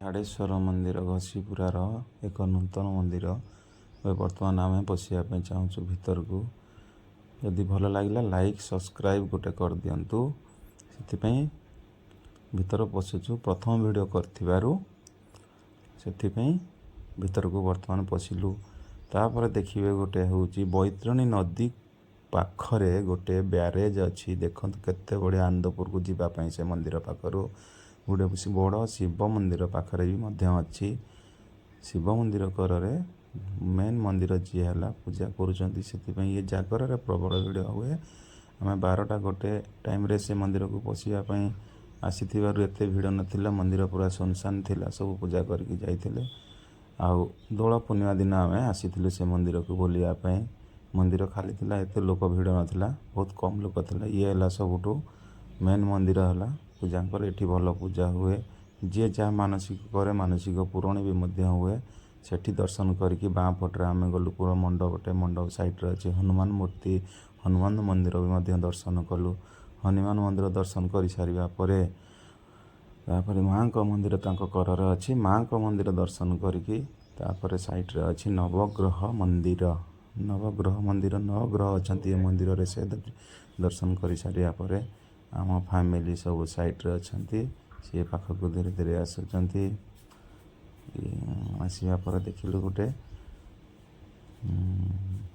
झाड़ेश्वर मंदिर घसीपुरार एक नूतन मंदिर बर्तमान आम पशिया चाहूँ भीतर को जदि भल लगे लाइक सब्सक्राइब गोटे कर दिंतु से भीतर पशुचु प्रथम वीडियो कर भीतर को बर्तमान पशिलु तापर देखिए गोटे हूँ बैतरणी नदी पाखरे गोटे ब्यारेज अच्छी देखो केते बढ़िया आनंदपुर को जीवाई से मंदिर पाखर गोटे बड़ शिव मंदिर पाखरे भी अच्छी शिव मंदिर करे मेन मंदिर जी है पूजा करुँच ये जागर प्रबल भिड़ हुए आम 12टा गोटे टाइम से मंदिर को पशियापाई आसी एत भिड़ नाला मंदिर पूरा सुनसान थिला सब पूजा करके जाइए आउ दोल पूर्णिमा दिन आम आसी से मंदिर को बुलायापी मंदिर खाली थिला एते लोक भिड़ नाला बहुत कम लोक थिला ये है सबुठू मेन मंदिर है पूजा ये भल पूजा हुए जी जहाँ मानसिक करे मानसिक पूरण भी हुए सेठी दर्शन करके बाँ पटे आम गलु पूरा मंडप साइड्रे अच्छे हनुमान मूर्ति हनुमान मंदिर भी दर्शन कलु हनुमान मंदिर दर्शन कर सारापर माँ का मंदिर कर अच्छी माँ का मंदिर दर्शन करके साइड्रे अच्छी नवग्रह मंदिर 9 ग्रह अच्छा ये मंदिर से दर्शन कर सारापर आम फैमिली सब साइड्रे अच्छा सी पाखक धीरे धीरे आसुँच आसवापर देखिलु गोटे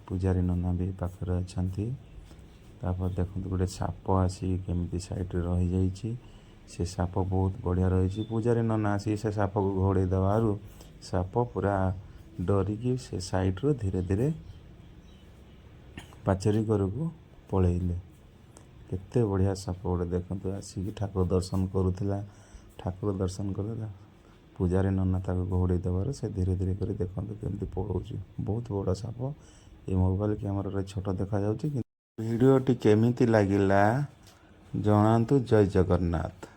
पूजारी नना भी पाखे अच्छा देखो गोटे साप आसी केमी साइड्रे रही जाइए से साप बहुत बढ़िया रही पूजारी नना आसी से साप को घोड़े देवार साप पूरा डरिकी से साइड्रु धीरे धीरे पाचेरी को पलैले केते बढ़िया साप गोटे देखते आसिक ठाकुर दर्शन करूला ठाकुर दर्शन कर पूजारी नना ताको घोड़े देवार से धीरे धीरे कर देखते केमती पलाऊँ बहुत बड़ा साप ये मोबाइल कैमेरा छोट देखा भिडियोटी केमिति लागिला जनातु। जय जगन्नाथ।